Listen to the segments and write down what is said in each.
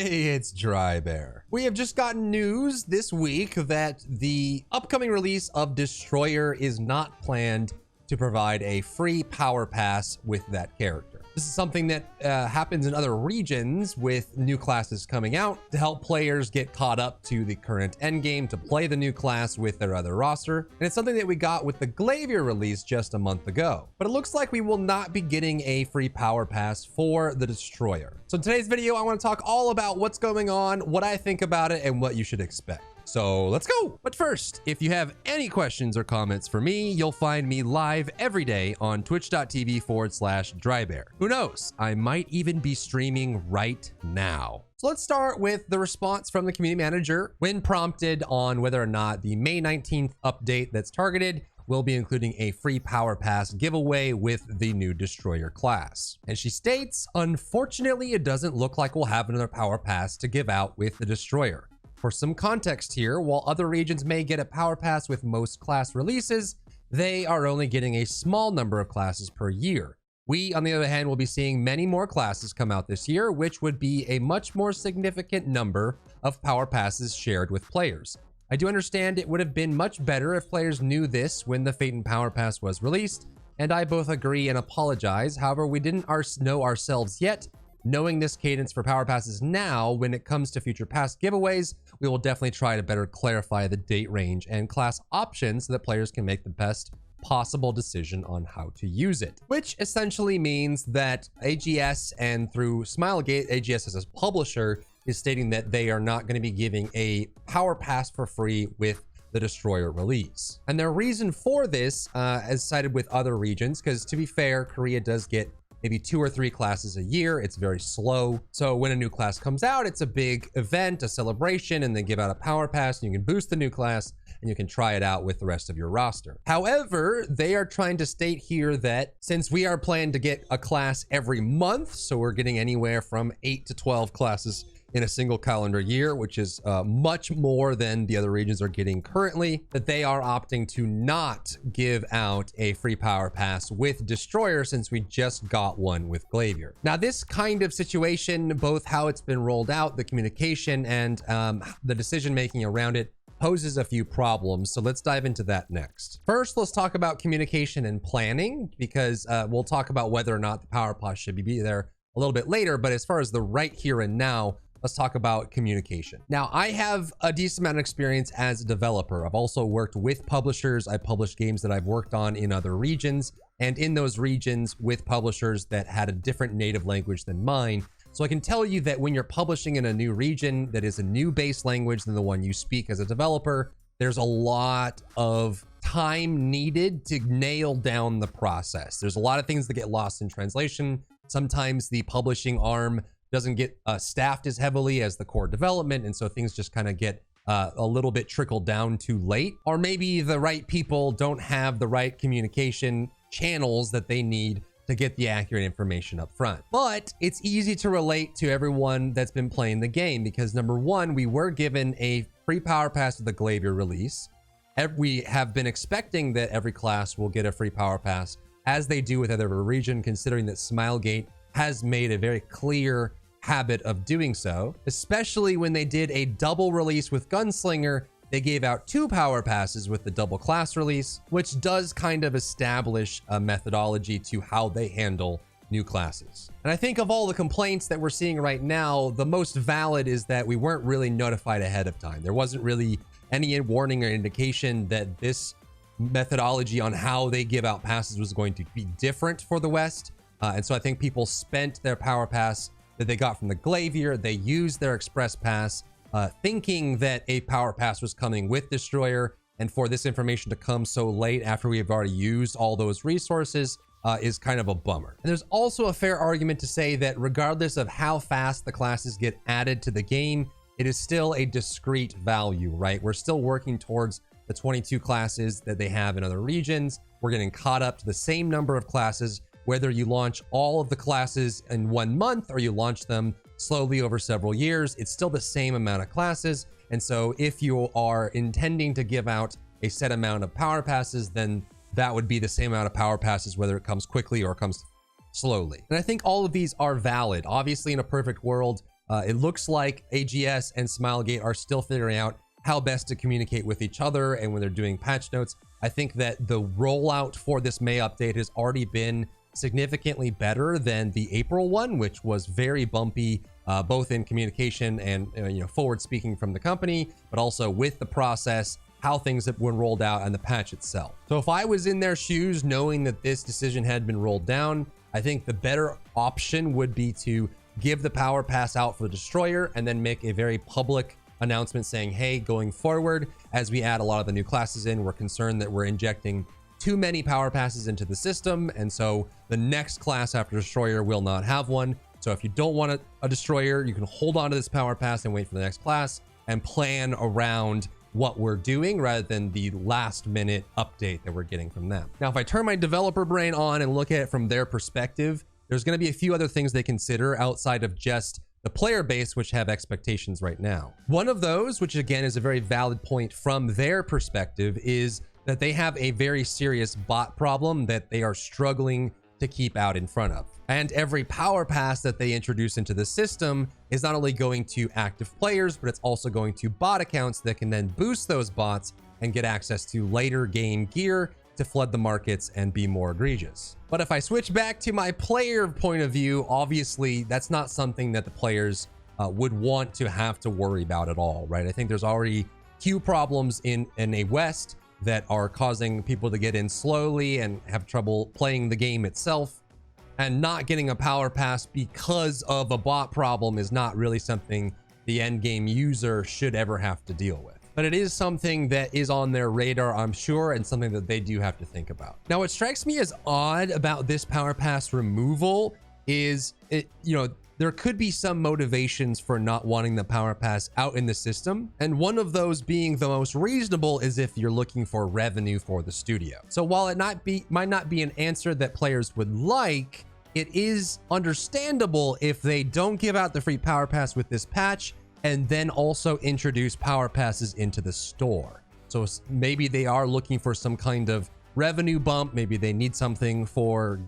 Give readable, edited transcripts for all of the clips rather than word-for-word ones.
Hey, it's Drybear. We have just gotten news this week that the upcoming release of Destroyer is not planned to provide a free power pass with that character. This is something that happens in other regions with new classes coming out to help players get caught up to the current endgame to play the new class with their other roster. And it's something that we got with the Drybear release just a month ago. But it looks like we will not be getting a free power pass for the Destroyer. So in today's video, I want to talk all about what's going on, what I think about it, and what you should expect. So let's go. But first, if you have any questions or comments for me, you'll find me live every day on twitch.tv/Drybear. Who knows? I might even be streaming right now. So let's start with the response from the community manager when prompted on whether or not the May 19th update that's targeted will be including a free power pass giveaway with the new Destroyer class. And she states, unfortunately, it doesn't look like we'll have another power pass to give out with the Destroyer. For some context here, while other regions may get a power pass with most class releases, they are only getting a small number of classes per year. We, on the other hand, will be seeing many more classes come out this year, which would be a much more significant number of power passes shared with players. I do understand it would have been much better if players knew this when the Fate and Power Pass was released, and I both agree and apologize. However, we didn't know ourselves yet. Knowing this cadence for power passes now, when it comes to future pass giveaways, we will definitely try to better clarify the date range and class options so that players can make the best possible decision on how to use it. Which essentially means that AGS and through Smilegate, AGS as a publisher is stating that they are not going to be giving a power pass for free with the Destroyer release. And their reason for this, as cited with other regions, because to be fair, Korea does get maybe 2 or 3 classes a year. It's very slow. So when a new class comes out, it's a big event, a celebration, and they give out a power pass and you can boost the new class and you can try it out with the rest of your roster. However, they are trying to state here that since we are planning to get a class every month, so we're getting anywhere from 8 to 12 classes in a single calendar year, which is much more than the other regions are getting currently, that they are opting to not give out a free power pass with Destroyer since we just got one with Drybear. Now, this kind of situation, both how it's been rolled out, the communication, and the decision-making around it, poses a few problems. So let's dive into that next. First, let's talk about communication and planning, because we'll talk about whether or not the power pass should be there a little bit later. But as far as the right here and now, let's talk about communication. Now, I have a decent amount of experience as a developer. I've also worked with publishers. I published games that I've worked on in other regions, and in those regions with publishers that had a different native language than mine. So I can tell you that when you're publishing in a new region that is a new base language than the one you speak as a developer, there's a lot of time needed to nail down the process. There's a lot of things that get lost in translation. Sometimes the publishing arm doesn't get staffed as heavily as the core development, and so things just kind of get a little bit trickled down too late. Or maybe the right people don't have the right communication channels that they need to get the accurate information up front. But it's easy to relate to everyone that's been playing the game because number one, we were given a free power pass with the Drybear release. We have been expecting that every class will get a free power pass as they do with other region, considering that Smilegate has made a very clear habit of doing so, especially when they did a double release with Gunslinger. They gave out 2 power passes with the double class release, which does kind of establish a methodology to how they handle new classes. And I think of all the complaints that we're seeing right now, the most valid is that we weren't really notified ahead of time. There wasn't really any warning or indication that this methodology on how they give out passes was going to be different for the West. And so I think people spent their power pass that they got from the Drybear. They used their express pass, thinking that a power pass was coming with Destroyer. And for this information to come so late after we have already used all those resources is kind of a bummer. And there's also a fair argument to say that regardless of how fast the classes get added to the game, it is still a discrete value, right? We're still working towards the 22 classes that they have in other regions. We're getting caught up to the same number of classes, whether you launch all of the classes in 1 month or you launch them slowly over several years, it's still the same amount of classes. And so if you are intending to give out a set amount of power passes, then that would be the same amount of power passes, whether it comes quickly or comes slowly. And I think all of these are valid. Obviously, in a perfect world, It looks like AGS and Smilegate are still figuring out how best to communicate with each other, and when they're doing patch notes, I think that the rollout for this May update has already been significantly better than the April one, which was very bumpy, both in communication and forward speaking from the company, but also with the process, how things have been rolled out, and the patch itself. So if I was in their shoes knowing that this decision had been rolled down, I think the better option would be to give the power pass out for the destroyer and then make a very public announcement saying, hey, going forward, as we add a lot of the new classes in, we're concerned that we're injecting too many power passes into the system, and so the next class after destroyer will not have one. So if you don't want a destroyer, you can hold on to this power pass and wait for the next class and plan around what we're doing rather than the last minute update that we're getting from them. Now, if I turn my developer brain on and look at it from their perspective, there's going to be a few other things they consider outside of just the player base, which have expectations right now. One of those, which again is a very valid point from their perspective, is that they have a very serious bot problem that they are struggling to keep out in front of. And every power pass that they introduce into the system is not only going to active players, but it's also going to bot accounts that can then boost those bots and get access to later game gear to flood the markets and be more egregious. But if I switch back to my player point of view, obviously that's not something that the players would want to have to worry about at all, right? I think there's already queue problems in a West that are causing people to get in slowly and have trouble playing the game itself. And not getting a power pass because of a bot problem is not really something the end game user should ever have to deal with. But it is something that is on their radar, I'm sure, and something that they do have to think about. Now, what strikes me as odd about this power pass removal is there could be some motivations for not wanting the power pass out in the system. And one of those being the most reasonable is if you're looking for revenue for the studio. So while it might not be an answer that players would like, it is understandable if they don't give out the free power pass with this patch and then also introduce power passes into the store. So maybe they are looking for some kind of revenue bump. Maybe they need something for,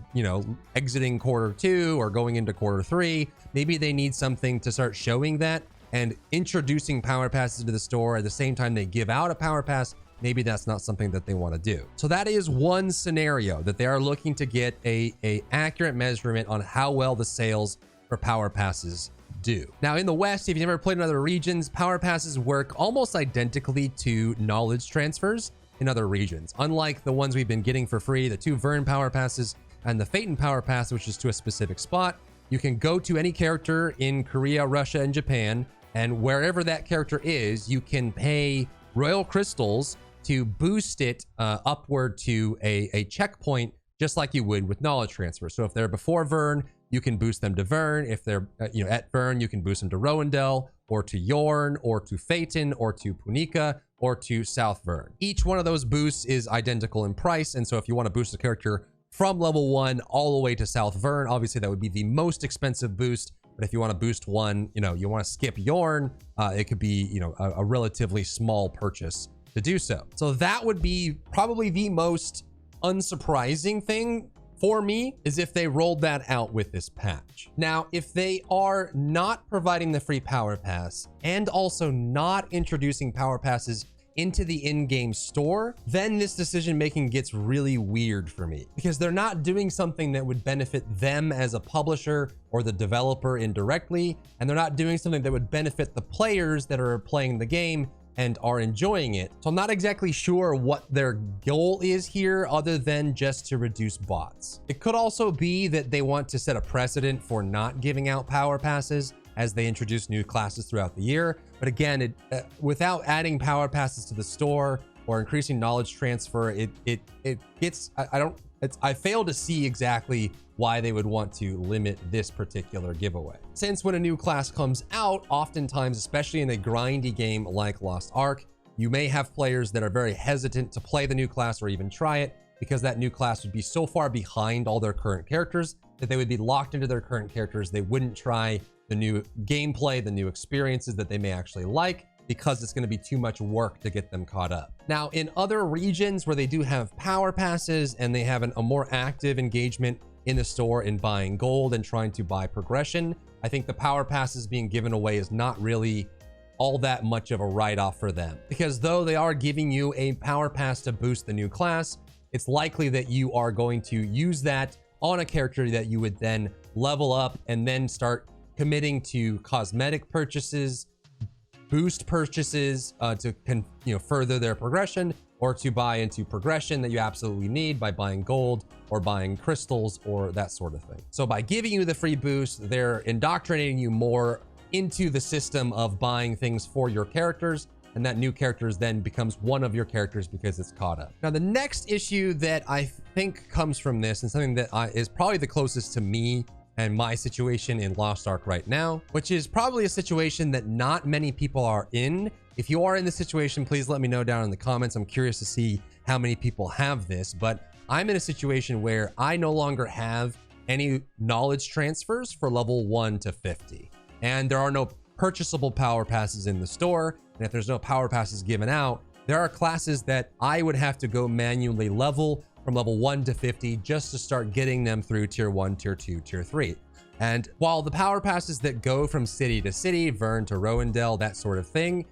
exiting Q2 or going into Q3. Maybe they need something to start showing that, and introducing power passes into the store at the same time they give out a power pass. Maybe that's not something that they want to do. So that is one scenario that they are looking to get a accurate measurement on how well the sales for power passes do. Now in the West, if you've never played in other regions, power passes work almost identically to knowledge transfers in other regions. Unlike the ones we've been getting for free, the 2 Vern power passes and the Phaeton power pass, which is to a specific spot, you can go to any character in Korea, Russia, and Japan, and wherever that character is, you can pay royal crystals to boost it upward to a checkpoint, just like you would with knowledge transfer. So if they're before Vern, you can boost them to Vern. If they're at Vern, you can boost them to Rowendell, or to Yorn, or to Phaeton, or to Punica, or to South Vern. Each one of those boosts is identical in price, and so if you want to boost a character from level 1 all the way to South Vern, obviously that would be the most expensive boost. But if you want to boost one, you want to skip Yorn, it could be a relatively small purchase to do so. So that would be probably the most unsurprising thing for me, is if they rolled that out with this patch. Now, if they are not providing the free power pass and also not introducing power passes into the in-game store, then this decision making gets really weird for me, because they're not doing something that would benefit them as a publisher or the developer indirectly, and they're not doing something that would benefit the players that are playing the game and are enjoying it. So I'm not exactly sure what their goal is here, other than just to reduce bots. It could also be that they want to set a precedent for not giving out power passes as they introduce new classes throughout the year. But again, without adding power passes to the store or increasing knowledge transfer, I fail to see exactly why they would want to limit this particular giveaway. Since when a new class comes out, oftentimes, especially in a grindy game like Lost Ark, you may have players that are very hesitant to play the new class or even try it, because that new class would be so far behind all their current characters that they would be locked into their current characters. They wouldn't try the new gameplay, the new experiences that they may actually like, because it's going to be too much work to get them caught up. Now, in other regions where they do have power passes and they have a more active engagement in the store in buying gold and trying to buy progression, I think the power passes being given away is not really all that much of a write-off for them, because though they are giving you a power pass to boost the new class, it's likely that you are going to use that on a character that you would then level up and then start committing to cosmetic purchases, boost purchases to further their progression, or to buy into progression that you absolutely need by buying gold or buying crystals or that sort of thing. So by giving you the free boost, they're indoctrinating you more into the system of buying things for your characters, and that new characters then becomes one of your characters because it's caught up. Now, the next issue that I think comes from this, and something that is probably the closest to me and my situation in Lost Ark right now, which is probably a situation that not many people are in. If you are in this situation, please let me know down in the comments. I'm curious to see how many people have this, but I'm in a situation where I no longer have any knowledge transfers for level 1 to 50. And there are no purchasable power passes in the store. And if there's no power passes given out, there are classes that I would have to go manually level from level 1 to 50 just to start getting them through tier 1, tier 2, tier 3. And while the power passes that go from city to city, Vern to Rowendell, that sort of thing,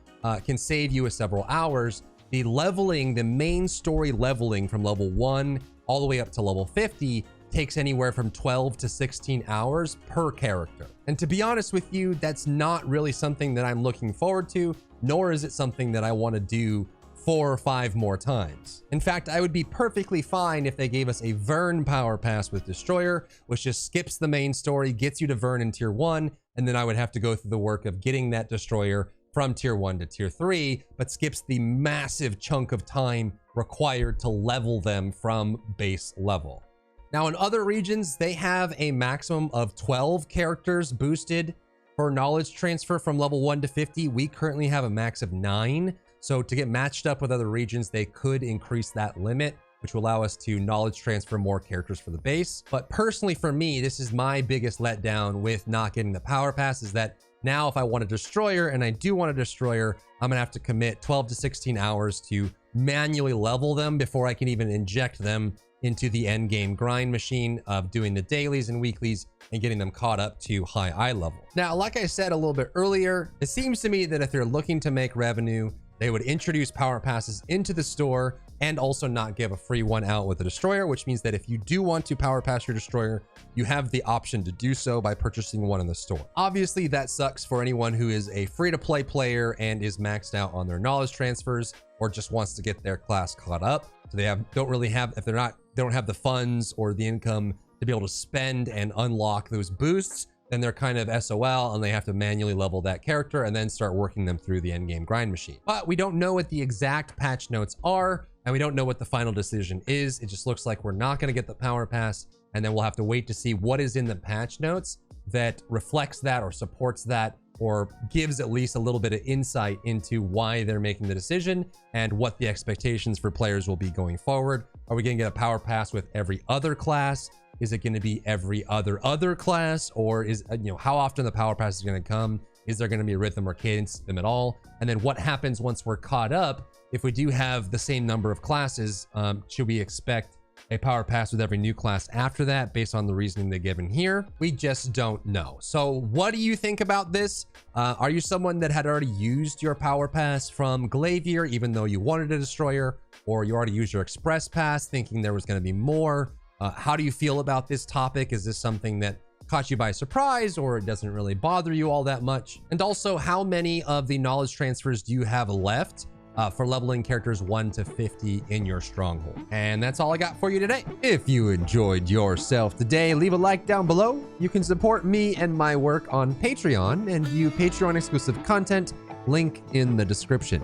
can save you several hours, the leveling, the main story leveling from level 1 all the way up to level 50 takes anywhere from 12 to 16 hours per character. And to be honest with you, that's not really something that I'm looking forward to, nor is it something that I want to do 4 or 5 more times. In fact, I would be perfectly fine if they gave us a Vern power pass with Destroyer, which just skips the main story, gets you to Vern in tier 1, and then I would have to go through the work of getting that Destroyer from tier 1 to tier 3, but skips the massive chunk of time required to level them from base level. Now, in other regions, they have a maximum of 12 characters boosted for knowledge transfer from level 1 to 50. We currently have a max of 9. So to get matched up with other regions, they could increase that limit, which will allow us to knowledge transfer more characters for the base. But personally, for me, this is my biggest letdown with not getting the power pass, is that now if I want a Destroyer, and I do want a Destroyer, I'm gonna have to commit 12 to 16 hours to manually level them before I can even inject them into the end game grind machine of doing the dailies and weeklies and getting them caught up to high eye level. Now, like I said a little bit earlier, it seems to me that if they're looking to make revenue, they would introduce power passes into the store and also not give a free one out with the Destroyer, which means that if you do want to power pass your Destroyer, you have the option to do so by purchasing one in the store. Obviously, that sucks for anyone who is a free-to-play player and is maxed out on their knowledge transfers or just wants to get their class caught up. So they don't have the funds or the income to be able to spend and unlock those boosts, then they're kind of SOL and they have to manually level that character and then start working them through the endgame grind machine. But we don't know what the exact patch notes are, and we don't know what the final decision is. It just looks like we're not going to get the power pass, and then we'll have to wait to see what is in the patch notes that reflects that or supports that or gives at least a little bit of insight into why they're making the decision and what the expectations for players will be going forward. Are we going to get a power pass with every other class? Is it going to be every other class? Or is, how often the power pass is going to come? Is there going to be a rhythm or cadence to them at all? And then what happens once we're caught up? If we do have the same number of classes, should we expect a power pass with every new class after that based on the reasoning they're given here? We just don't know. So what do you think about this? Are you someone that had already used your power pass from Glavier even though you wanted a Destroyer, or you already used your express pass thinking there was going to be more? How do you feel about this topic? Is this something that caught you by surprise, or it doesn't really bother you all that much? And also, how many of the knowledge transfers do you have left for leveling characters 1 to 50 in your stronghold? And that's all I got for you today. If you enjoyed yourself today, leave a like down below. You can support me and my work on Patreon and view Patreon exclusive content, link in the description.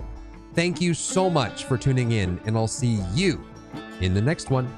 Thank you so much for tuning in, and I'll see you in the next one.